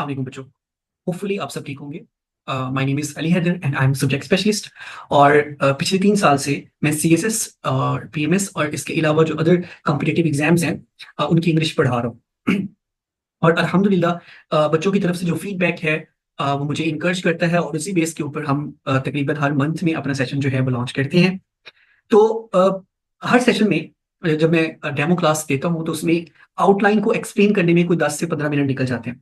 अस्सलाम वालेकुम बच्चों। होपफुली आप सब ठीक होंगे। My name is Ali Haider and I am subject specialist. और पिछले 3 साल से मैं सीएसएस और पीएमएस और इसके अलावा जो अदर कॉम्पिटिटिव एग्जाम्स हैं उनकी इंग्लिश पढ़ा रहा हूँ। और अल्हम्दुलिल्लाह बच्चों की तरफ से जो फीडबैक है वो मुझे इनकरेज करता है और उसी बेस के ऊपर हम तकरीबन हर मंथ में अपना सेशन जो है वो लॉन्च करते हैं। तो हर सेशन में जब मैं डेमो क्लास देता हूँ तो उसमें आउटलाइन को एक्सप्लेन करने में कोई 10 से 15 मिनट निकल जाते हैं।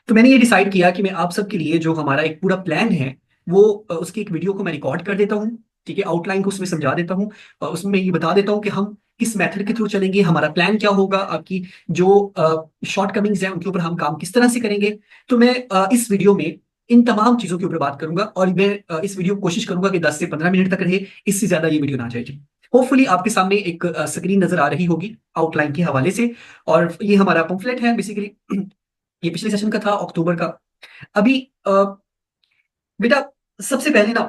तो मैंने ये डिसाइड किया कि मैं आप सबके लिए जो हमारा एक पूरा प्लान है वो उसकी एक वीडियो को मैं रिकॉर्ड कर देता हूँ। ठीक है, आउटलाइन को उसमें समझा देता हूँ और उसमें मैं ये बता देता हूँ कि हम किस मेथड के थ्रू चलेंगे, हमारा प्लान क्या होगा, आपकी जो शॉर्ट कमिंग्स हैं उनके ऊपर हम काम किस तरह से करेंगे। तो मैं इस वीडियो में इन तमाम चीजों के ऊपर बात करूंगा और मैं इस वीडियो को कोशिश करूंगा कि 10 से 15 मिनट तक रहे, इससे ज्यादा ये वीडियो ना जाए जी। होपफुली आपके सामने एक स्क्रीन नजर आ रही होगी आउटलाइन के हवाले से। और ये हमारा पंफलेट है बेसिकली। ये पिछले सेशन का था, अक्टूबर का। अभी बेटा सबसे पहले ना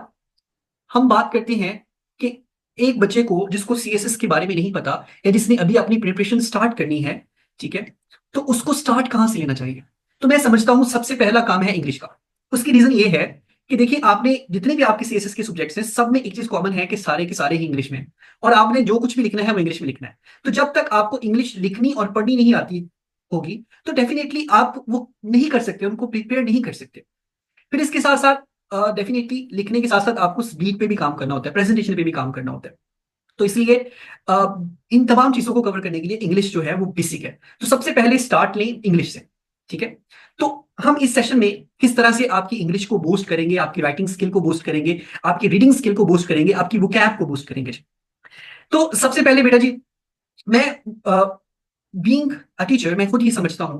हम बात करते हैं कि एक बच्चे को जिसको सीएसएस के बारे में नहीं पता या जिसने अभी अपनी प्रिपरेशन स्टार्ट करनी है, ठीक है, तो उसको स्टार्ट कहां से लेना चाहिए। तो मैं समझता हूं सबसे पहला काम है इंग्लिश का। उसकी रीजन ये है कि देखिए आपने जितने भी आपके सीएसएस के सब्जेक्ट्स हैं सब में एक चीज कॉमन है कि सारे के सारे ही इंग्लिश में हैं। और आपने जो कुछ भी लिखना है वो इंग्लिश में लिखना है। तो जब तक आपको इंग्लिश लिखनी और पढ़नी नहीं आती होगी तो डेफिनेटली आप वो नहीं कर सकते, उनको प्रिपेयर नहीं कर सकते। फिर इसके साथ साथ डेफिनेटली लिखने के साथ साथ आपको स्पीड पे भी काम करना होता है, प्रेजेंटेशन पे भी काम करना होता है। तो इसलिए इन तमाम चीजों को कवर करने के लिए इंग्लिश जो है वो बेसिक है। तो सबसे पहले स्टार्ट लें इंग्लिश से। ठीक है, तो हम इस सेशन में किस तरह से आपकी इंग्लिश को बूस्ट करेंगे, आपकी राइटिंग स्किल को बूस्ट करेंगे, आपकी रीडिंग स्किल को बूस्ट करेंगे, आपकी वोकैब को बूस्ट करेंगे। तो सबसे पहले बेटा जी, मैं बीइंग अ टीचर मैं खुद ही समझता हूं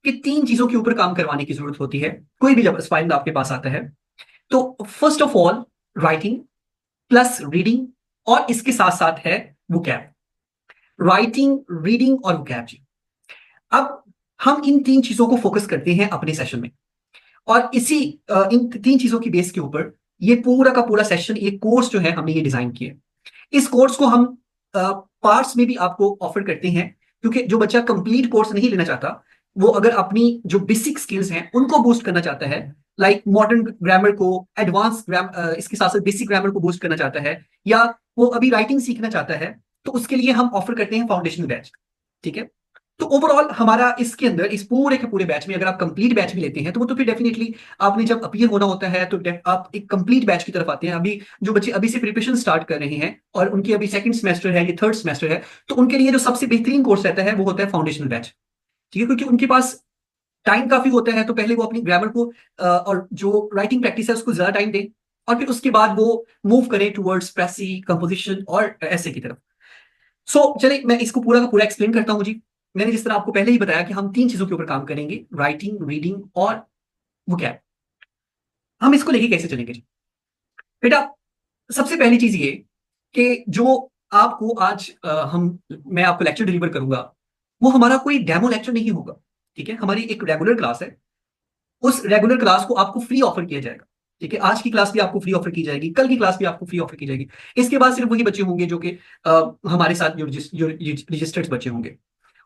कि 3 चीजों के ऊपर काम करवाने की जरूरत होती है कोई भी जब एस्पायरेंट आपके पास आता है। तो first of all writing plus reading और इसके साथ साथ है वोकैब। राइटिंग, रीडिंग और वोकैब जी। अब हम इन 3 चीजों को फोकस करते हैं अपने सेशन में और इन 3 चीजों की बेस के ऊपर ये पूरा का पूरा सेशन, ये कोर्स जो है हमने ये डिजाइन किया। इस कोर्स को हम पार्ट्स में भी आपको ऑफर करते हैं क्योंकि जो बच्चा कंप्लीट कोर्स नहीं लेना चाहता वो अगर अपनी जो बेसिक स्किल्स हैं उनको बूस्ट करना चाहता है, लाइक मॉडर्न ग्रामर को, एडवांस इसके साथ साथ बेसिक ग्रामर को बूस्ट करना चाहता है, या वो अभी राइटिंग सीखना चाहता है, तो उसके लिए हम ऑफर करते हैं फाउंडेशन बैच। ठीक है, तो ओवरऑल हमारा इसके अंदर इस पूरे के पूरे बैच में अगर आप कंप्लीट बैच भी लेते हैं तो वो तो फिर डेफिनेटली आपने जब अपीयर होना होता है तो आप एक कंप्लीट बैच की तरफ आते हैं। अभी जो बच्चे अभी से प्रिपरेशन स्टार्ट कर रहे हैं और उनकी अभी सेकंड सेमेस्टर है, ये थर्ड सेमेस्टर है, तो उनके लिए जो सबसे बेहतरीन कोर्स रहता है वो होता है फाउंडेशनल बैच। ठीक है, क्योंकि उनके पास टाइम काफी होता है तो पहले वो अपनी ग्रामर को और जो राइटिंग प्रैक्टिस है उसको ज्यादा टाइम दें और फिर उसके बाद वो मूव करें टुवर्ड्स प्रेसी कंपोजिशन और ऐसे की तरफ। चलिए मैं इसको पूरा का पूरा एक्सप्लेन करता हूं जी। मैंने जिस तरह आपको पहले ही बताया कि हम 3 चीजों के ऊपर काम करेंगे, राइटिंग, रीडिंग और वोकैब। हम इसको लेके कैसे चलेंगे जी। बेटा सबसे पहली चीज ये कि जो आपको आज मैं आपको लेक्चर डिलीवर करूंगा वो हमारा कोई डेमो लेक्चर नहीं होगा। ठीक है, हमारी एक रेगुलर क्लास है, उस रेगुलर क्लास को आपको फ्री ऑफर किया जाएगा। ठीक है, आज की क्लास भी आपको फ्री ऑफर की जाएगी, कल की क्लास भी आपको फ्री ऑफर की जाएगी। इसके बाद सिर्फ वही बच्चे होंगे जो कि हमारे साथ जो रजिस्टर्ड बच्चे होंगे।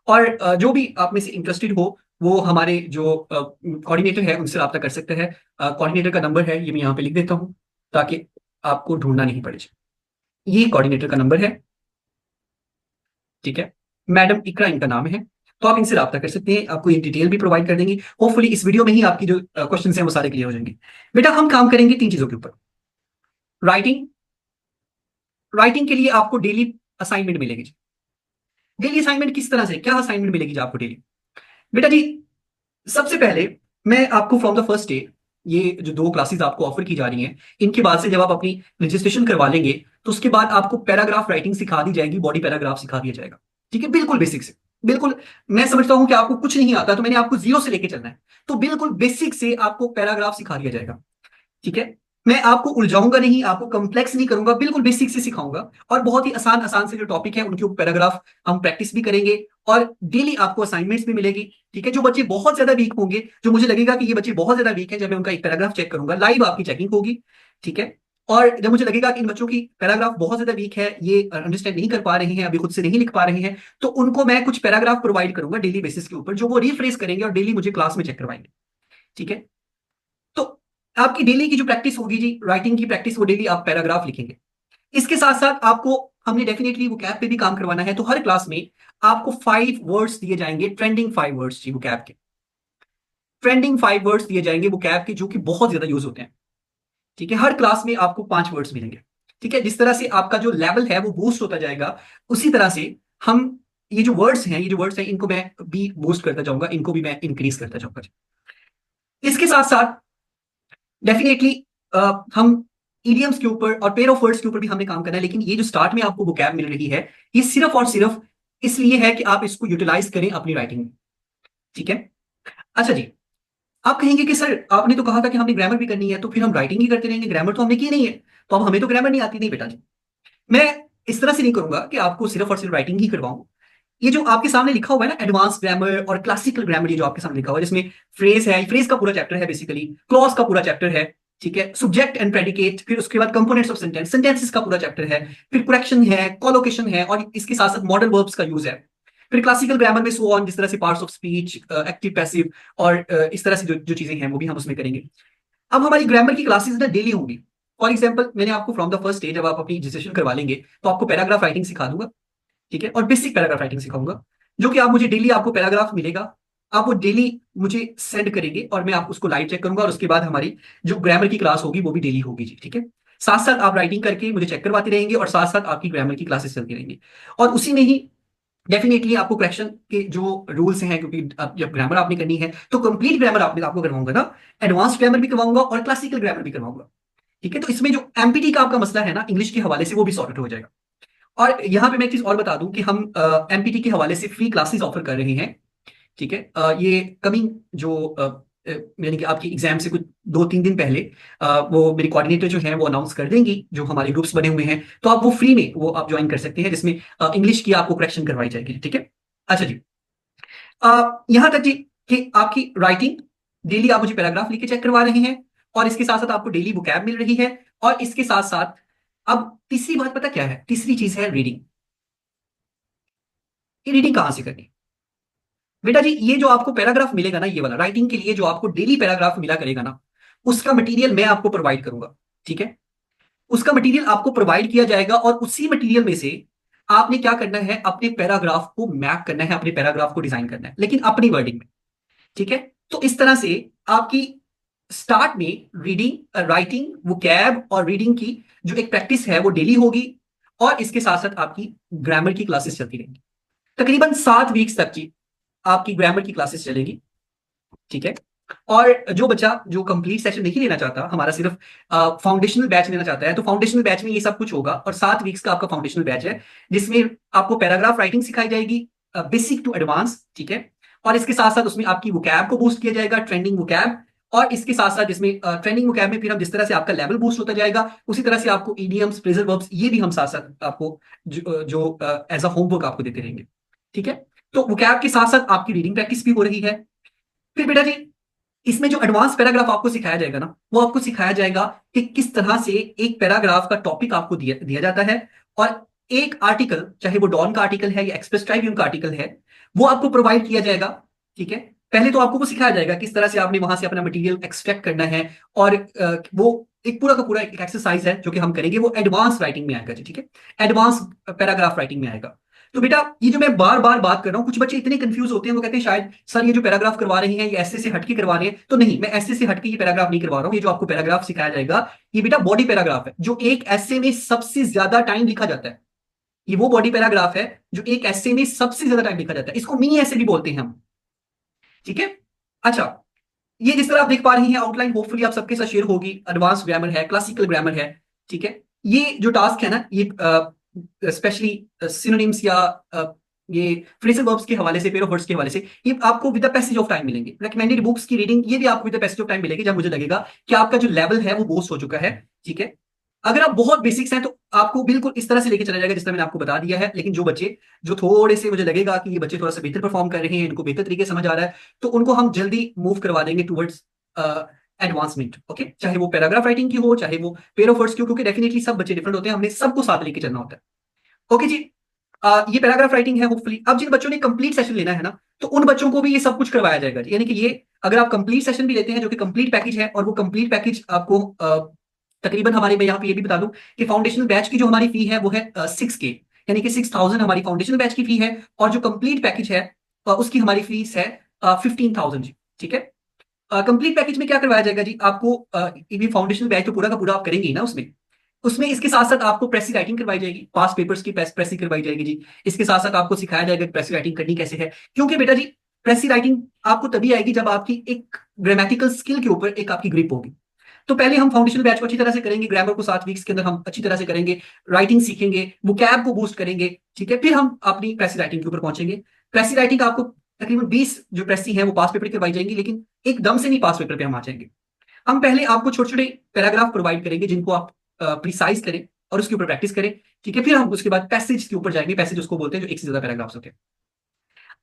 और जो भी आप में से इंटरेस्टेड हो वो हमारे जो कोऑर्डिनेटर है उनसे रब्ता कर सकते हैं। कोऑर्डिनेटर का नंबर है, ये मैं यहाँ पे लिख देता हूँ ताकि आपको ढूंढना नहीं पड़े। ये कोऑर्डिनेटर का नंबर है। ठीक है, मैडम इकरा इनका नाम है। तो आप इनसे रब्ता कर सकते हैं, आपको ये डिटेल भी प्रोवाइड कर देंगे। होपफुली इस वीडियो में ही आपकी जो क्वेश्चन हैं वो सारे क्लियर हो जाएंगे। बेटा हम काम करेंगे 3 चीजों के ऊपर। राइटिंग, राइटिंग के लिए आपको डेली असाइनमेंट मिलेगी। डेली असाइनमेंट किस तरह से, क्या असाइनमेंट मिलेगी जी आपको डेली। बेटा जी सबसे पहले मैं आपको फ्रॉम द फर्स्ट डे ये जो 2 क्लासेस आपको ऑफर की जा रही हैं इनके बाद से जब आप अपनी रजिस्ट्रेशन करवा लेंगे तो उसके बाद आपको पैराग्राफ राइटिंग सिखा दी जाएगी, बॉडी पैराग्राफ सिखा दिया जाएगा। ठीक है, बिल्कुल बेसिक से। बिल्कुल, मैं समझता हूं कि आपको कुछ नहीं आता तो मैंने आपको जीरो से लेके चलना है, तो बिल्कुल बेसिक से आपको पैराग्राफ सिखा दिया जाएगा। ठीक है, मैं आपको उलझाऊंगा नहीं, आपको कॉम्प्लेक्स नहीं करूंगा, बिल्कुल बेसिक से सिखाऊंगा और बहुत ही आसान आसान से जो टॉपिक है उनके ऊपर पैराग्राफ हम प्रैक्टिस भी करेंगे और डेली आपको असाइनमेंट्स भी मिलेगी। ठीक है, जो बच्चे बहुत ज्यादा वीक होंगे, जो मुझे लगेगा कि ये बच्चे बहुत ज्यादा वीक हैं, जब मैं उनका एक पैराग्राफ चेक करूंगा, लाइव आपकी चेकिंग होगी। ठीक है, और जब मुझे लगेगा कि इन बच्चों की पैराग्राफ बहुत ज्यादा वीक है, ये अंडरस्टैंड नहीं कर पा रहे हैं, अभी खुद से नहीं लिख पा रहे हैं, तो उनको मैं कुछ पैराग्राफ प्रोवाइड करूंगा डेली बेसिस के ऊपर जो वो रिफ्रेश करेंगे और डेली मुझे क्लास में चेक करवाएंगे। ठीक है। तो आपकी डेली की जो प्रैक्टिस होगी जी, राइटिंग की प्रैक्टिस, वो डेली आप पैराग्राफ लिखेंगे। इसके साथ साथ आपको हमने डेफिनेटली वो कैप पे भी काम करवाना है, तो हर क्लास में आपको 5 वर्ड्स दिए जाएंगे, ट्रेंडिंग 5 वर्ड्स जी, वो कैप के ट्रेंडिंग 5 वर्ड्स दिए जाएंगे वो कैप के, जो कि बहुत ज्यादा यूज होते हैं। ठीक है, हर क्लास में आपको 5 वर्ड्स मिलेंगे। ठीक है, जिस तरह से आपका जो लेवल है वो बूस्ट होता जाएगा, उसी तरह से हम ये जो वर्ड्स हैं इनको मैं भी बूस्ट करता जाऊंगा, इनको भी मैं इंक्रीज करता जाऊंगा। इसके साथ साथ डेफिनेटली हम ईडियम्स के ऊपर और पेयर ऑफ वर्ड्स के ऊपर भी हमने काम करना है, लेकिन ये जो स्टार्ट में आपको वोकैब मिल रही है, ये सिर्फ और सिर्फ इसलिए है कि आप इसको यूटिलाइज करें अपनी राइटिंग में। ठीक है। अच्छा जी, आप कहेंगे कि सर आपने तो कहा था कि हमने ग्रामर भी करनी है, तो फिर हम राइटिंग ही करते रहेंगे, ग्रामर तो हमने की नहीं है, तो अब हमें तो ग्रामर नहीं आती। नहीं बेटा जी, मैं इस तरह से नहीं करूंगा कि आपको सिर्फ और सिर्फ राइटिंग ही करवाऊं। ये जो आपके सामने लिखा हुआ है ना, एडवांस ग्रामर और क्लासिकल ग्रामर, ये जो आपके सामने लिखा हुआ है, जिसमें फ्रेज है, फ्रेज का पूरा चैप्टर है, बेसिकली क्लॉज का पूरा चैप्टर है। ठीक है, सब्जेक्ट एंड प्रेडिकेट, फिर उसके बाद कंपोनेंट्स ऑफ सेंटेंस, सेंटेंसेस का पूरा चैप्टर है, फिर करेक्शन है, कोलोकेशन है, और इसके साथ साथ मॉडर्न वर्ब्स का यूज है। फिर क्लासिकल ग्रामर में सो ऑन, जिस तरह से parts of speech, active passive, और इस तरह से जो जो चीजें हैं वो भी हम उसमें करेंगे। अब हमारी ग्रामर की क्लासेस ना डेली होंगी। फॉर एग्जाम्पल, मैंने आपको फ्रॉम द फर्स्ट डे, जब आप अपनी रजिस्ट्रेशन करवा लेंगे, तो आपको पैराग्राफ राइटिंग सिखा दूंगा। ठीक है, और बेसिक पैराग्राफ राइटिंग सिखाऊंगा, जो कि आप मुझे डेली, आपको पैराग्राफ मिलेगा, आप वो डेली मुझे सेंड करेंगे, और मैं आप उसको लाइव चेक करूंगा, और उसके बाद हमारी जो ग्रामर की क्लास होगी वो भी डेली होगी जी। ठीक है, साथ साथ आप राइटिंग करके मुझे चेक करवाते रहेंगे, और साथ साथ आपकी ग्रामर की क्लासेस चलती रहेंगी। और उसी में ही डेफिनेटली आपको करेक्शन के जो रूल्स हैं, क्योंकि जब ग्रामर आपने करनी है तो कंप्लीट ग्रामर आपने आपको करवाऊंगा ना, एडवांस ग्रामर भी करवाऊंगा और क्लासिकल ग्रामर भी करवाऊंगा। ठीक है, तो इसमें जो एमपीटी का आपका मसला है ना इंग्लिश के हवाले से, वो भी सॉर्ट हो जाएगा। और यहाँ पे मैं एक चीज और बता दूं कि हम एमपीटी के हवाले से फ्री क्लासेस ऑफर कर रहे हैं। ठीक है, ये कमिंग जो यानी कि आपकी एग्जाम से कुछ 2-3 दिन पहले वो मेरी कोऑर्डिनेटर जो है वो अनाउंस कर देंगी, जो हमारे ग्रुप्स बने हुए हैं, तो आप वो फ्री में वो आप ज्वाइन कर सकते हैं, जिसमें इंग्लिश की आपको करेक्शन करवाई जाएगी। ठीक है। अच्छा जी, यहां तक जी कि आपकी राइटिंग डेली आप मुझे पैराग्राफ लिख के चेक करवा रहे हैं, और इसके साथ साथ आपको डेली वोकैब मिल रही है, और इसके साथ साथ अब तीसरी बात पता क्या है, तीसरी चीज है रीडिंग। ये रीडिंग कहां से करनी बेटा जी, ये जो आपको पैराग्राफ मिलेगा ना, ये वाला राइटिंग के लिए जो आपको डेली पैराग्राफ मिला करेगा ना, उसका मटेरियल मैं आपको प्रोवाइड करूंगा। ठीक है, उसका मटेरियल आपको प्रोवाइड किया जाएगा, और उसी मटेरियल में से आपने क्या करना है, अपने पैराग्राफ को मैप करना है, अपने पैराग्राफ को डिजाइन करना है, लेकिन अपनी वर्डिंग में। ठीक है, तो इस तरह से आपकी स्टार्ट में रीडिंग, राइटिंग, वोकैब और रीडिंग की जो एक प्रैक्टिस है वो डेली होगी, और इसके साथ साथ आपकी ग्रामर की क्लासेस चलती रहेंगी। तकरीबन 7 वीक्स तक की आपकी ग्रामर की क्लासेस चलेगी। ठीक है, और जो बच्चा जो कंप्लीट सेशन नहीं लेना चाहता, हमारा सिर्फ फाउंडेशनल बैच लेना चाहता है, तो फाउंडेशनल बैच में ये सब कुछ होगा, और 7 वीक्स का आपका फाउंडेशनल बैच है, जिसमें आपको पैराग्राफ राइटिंग सिखाई जाएगी, बेसिक टू एडवांस। ठीक है, और इसके साथ साथ उसमें आपकी वोकैब को बूस्ट किया जाएगा, ट्रेंडिंग वोकैब, और इसके साथ साथ जिसमें ट्रेंडिंग वोकैब में फिर हम जिस तरह से आपका लेवल बूस्ट होता जाएगा, उसी तरह से आपको ईडियम्स, फ्रेजल वर्ब्स, ये भी हम साथ साथ आपको जो एज अ होमवर्क आपको देते रहेंगे। ठीक है, तो वोकैब के साथ साथ आपकी रीडिंग प्रैक्टिस भी हो रही है। फिर बेटा जी, इसमें जो एडवांस पैराग्राफ आपको सिखाया जाएगा ना, वो आपको सिखाया जाएगा कि किस तरह से एक पैराग्राफ का टॉपिक आपको दिया जाता है, और एक आर्टिकल, चाहे वो डॉन का आर्टिकल है या एक्सप्रेस ट्राइब्यून का आर्टिकल है, वो आपको प्रोवाइड किया जाएगा। ठीक है, पहले तो आपको वो सिखाया जाएगा किस तरह से आपने वहां से अपना मटेरियल एक्सट्रैक्ट करना है, और वो एक पूरा का पूरा एक एक्सरसाइज है जो कि हम करेंगे, वो एडवांस राइटिंग में आएगा जी। ठीक है, एडवांस पैराग्राफ राइटिंग में आएगा। तो बेटा, ये जो मैं बार बार बात कर रहा हूं, कुछ बच्चे इतने कंफ्यूज होते हैं, वो कहते हैं शायद सर ये जो पैराग्राफ करवा रहे हैं ये ऐसे से हटके करवा रहे हैं, तो नहीं, मैं ऐसे से हटके ये पैराग्राफ नहीं करवा रहा हूं। ये जो आपको पैराग्राफ सिखाया जाएगा, ये बेटा बॉडी पैराग्राफ है, जो एक ऐसे में सबसे ज्यादा टाइम लिखा जाता है। ये वो बॉडी पैराग्राफ है जो एक ऐसे में सबसे ज्यादा टाइम लिखा जाता है, इसको मिनी ऐसे भी बोलते हैं हम। ठीक है। अच्छा, ये जिस तरह आप देख पा रही हैं, आउटलाइन होपफुली आप सबके साथ शेयर होगी। एडवांस ग्रामर है, क्लासिकल ग्रामर है। ठीक है, ये जो टास्क है ना, ये स्पेशली सिनोनिम्स या ये फ्रेजल वर्ब्स के हवाले से, पेयर ऑफ वर्ड्स के हवाले से, ये आपको with the passage of time मिलेंगे। रिकमेंडेड बुक्स की रीडिंग, ये भी आपको with the passage of time मिलेगी, जब मुझे लगेगा कि आपका जो लेवल है वो बूस्ट हो चुका है। ठीक है, अगर आप बहुत बेसिक्स हैं तो आपको बिल्कुल इस तरह से लेके चला जाएगा जिस तरह मैंने आपको बता दिया है, लेकिन जो बच्चे जो थोड़े से मुझे लगेगा कि ये बच्चे थोड़ा सा बेहतर परफॉर्म कर रहे हैं, इनको बेहतर तरीके से समझ आ रहा है, तो उनको हम जल्दी मूव करवा देंगे टुवर्ड्स एडवांसमेंट। ओके, चाहे वो पैराग्राफ राइटिंग की हो, चाहे वो पेयर ऑफ वर्ड्स की हो, क्योंकि डेफिनेटली सब बच्चे डिफरेंट होते हैं, हमने सबको साथ लेके चलना होता है। ओके जी, ये पैराग्राफ राइटिंग है होपफुली। अब जिन बच्चों ने कंप्लीट सेशन लेना है ना, तो उन बच्चों को भी ये सब कुछ करवाया जाएगा। यानी कि ये अगर आप कंप्लीट सेशन भी लेते हैं जो कि कंप्लीट पैकेज है, और वो कंप्लीट पैकेज आपको तकरीबन हमारे, मैं यहाँ पे ये भी बता दूं कि फाउंडेशनल बैच की जो हमारी फी है वो है 6K, यानी कि 6,000 हमारी फाउंडेशनल बैच की फी है, और जो कंप्लीट पैकेज है उसकी हमारी फीस है 15,000 जी। ठीक है। कंप्लीट पैकेज में क्या करवाया जाएगा जी आपको, ये फाउंडेशनल बैच तो पूरा का पूरा आप करेंगे ही ना उसमें, उसमें इसके साथ साथ आपको प्रेसी राइटिंग करवाई जाएगी, पास पेपर्स की प्रेसी करवाई जाएगी जी। इसके साथ साथ आपको सिखाया जाएगा कि प्रेसी राइटिंग करनी कैसे है, क्योंकि बेटा जी प्रेसी राइटिंग आपको तभी आएगी जब आपकी एक ग्रामेटिकल स्किल के ऊपर एक आपकी ग्रिप होगी। तो पहले हम फाउंडेशनल बैच को अच्छी तरह से करेंगे, ग्रामर को 7 वीक्स के अंदर हम अच्छी तरह से करेंगे, राइटिंग सीखेंगे, वोकैब को बूस्ट करेंगे। ठीक है, फिर हम अपनी प्रेसी राइटिंग के ऊपर पहुंचेंगे। प्रेसी राइटिंग आपको तकरीबन 20 जो प्रेसी है वो पास पेपर करवाई जाएंगी, लेकिन एकदम से नहीं पास पेपर पे हम आ जाएंगे। हम पहले आपको छोटे छोटे पैराग्राफ प्रोवाइड करेंगे जिनको आप प्रिसाइज करें और उसके ऊपर प्रैक्टिस करें। ठीक है, फिर हम उसके बाद पैसेज के ऊपर जाएंगे, पैसेज उसको बोलते हैं जो एक से ज्यादा पैराग्राफ्स होते हैं।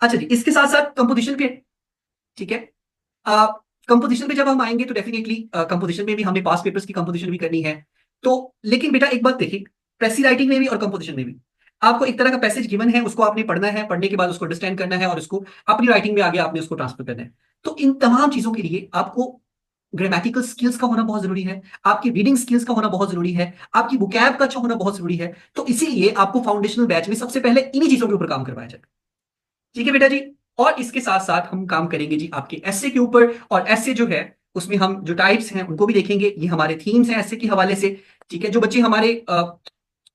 अच्छा जी, इसके साथ साथ कंपोजिशन पे, ठीक है, कंपोजिशन पे जब हम आएंगे तो डेफिनेटली कंपोजिशन में भी हमें पास पेपर्स की कंपोजिशन भी करनी है। तो लेकिन बेटा एक बात देखिए, प्रेसी राइटिंग में भी और कंपोजिशन में भी आपको एक तरह का पैसेज गिवन है, उसको आपने पढ़ना है, पढ़ने के बाद उसको अंडरस्टैंड करना है और उसको अपनी राइटिंग में आगे आपने उसको ट्रांसफर करना है। तो इन तमाम चीजों के लिए आपको ग्रामेटिकल स्किल्स का होना बहुत जरूरी है, आपकी रीडिंग स्किल्स का होना बहुत जरूरी है, आपकी वोकैब का अच्छा होना बहुत जरूरी है। तो इसीलिए आपको फाउंडेशनल बैच में सबसे पहले इन्हीं चीजों के ऊपर काम करवाया जाए। ठीक है बेटा जी। और इसके साथ साथ हम काम करेंगे जी आपके एसए के ऊपर, और एसए जो है उसमें हम जो टाइप्स हैं उनको भी देखेंगे, ये हमारे थीम्स हैं एसए के हवाले से। ठीक है, जो बच्चे हमारे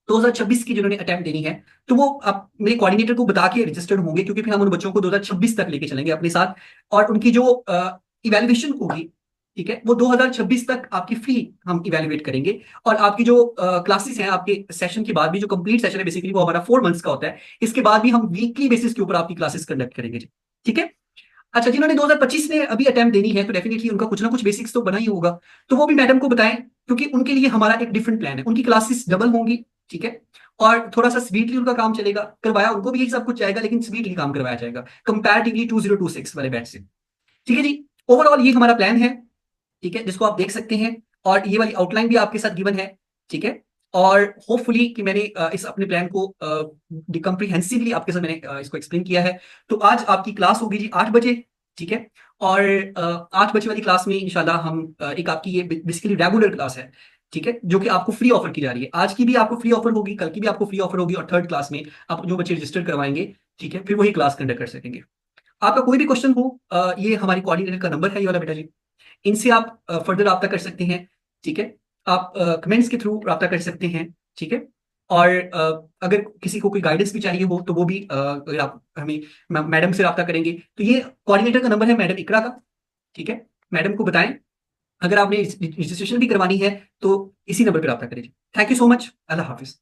2026 की जिन्होंने अटेम्प्ट देनी है, तो वो आप मेरे कोऑर्डिनेटर को बता के रजिस्टर्ड होंगे, क्योंकि फिर हम उन बच्चों को 2026 तक लेके चलेंगे अपने साथ, और उनकी जो इवेल्युएशन होगी, ठीक है, वो 2026 तक आपकी फ्री हम इवेल्युएट करेंगे। और आपकी जो क्लासेस हैं आपके सेशन के बाद भी, जो कंप्लीट सेशन है बेसिकली वो हमारा 4 मंथ्स का होता है, इसके बाद भी हम वीकली बेसिस के ऊपर आपकी क्लासेस कंडक्ट करेंगे जी। ठीक है। अच्छा, जिन्होंने 2025 में अभी अटेम्प्ट देनी है तो डेफिनेटली उनका कुछ ना कुछ बेसिक्स तो बना ही होगा, तो वो भी मैडम को बताएं, क्योंकि उनके लिए हमारा एक डिफरेंट प्लान है, उनकी क्लासेस डबल होंगी। ठीक है, और थोड़ा सा स्पीडली उनका काम चलेगा, करवाया उनको भी यही सब कुछ जाएगा, लेकिन स्पीडली काम करवाया जाएगा कंपैरेटिवली 2026 वाले बैच से। ठीक है जी, ओवरऑल ये हमारा प्लान है। ठीक है, जिसको आप देख सकते हैं, और ये वाली आउटलाइन भी आपके साथ गिवन है। ठीक है, और होपफुली कि मैंने इस अपने प्लान को कंप्रीहेंसिवली आपके साथ मैंने इसको एक्सप्लेन किया है। तो आज आपकी क्लास होगी जी 8 बजे। ठीक है, और 8 बजे वाली क्लास में इंशाल्लाह हम एक आपकी ये बेसिकली रेगुलर क्लास है, ठीक है, जो कि आपको फ्री ऑफर की जा रही है। आज की भी आपको फ्री ऑफर होगी, कल की भी आपको फ्री ऑफर होगी, और थर्ड क्लास में आप जो बच्चे रजिस्टर करवाएंगे, ठीक है, फिर वही क्लास कंडक्ट कर सकेंगे। आपका कोई भी क्वेश्चन हो, ये हमारी कोऑर्डिनेटर का नंबर है ये वाला बेटा जी, इनसे आप फर्दर रब्ता कर सकते हैं। ठीक है, आप कमेंट्स के थ्रू रब्ता कर सकते हैं। ठीक है, और अगर किसी को कोई गाइडेंस भी चाहिए हो तो वो भी अगर आप हमें मैडम से रब्ता करेंगे तो ये कोऑर्डिनेटर का नंबर है मैडम इकरा का। ठीक है, मैडम को बताएं, अगर आपने रजिस्ट्रेशन भी करवानी है तो इसी नंबर पर रब्ता करें। Thank you so much, Allah Hafiz.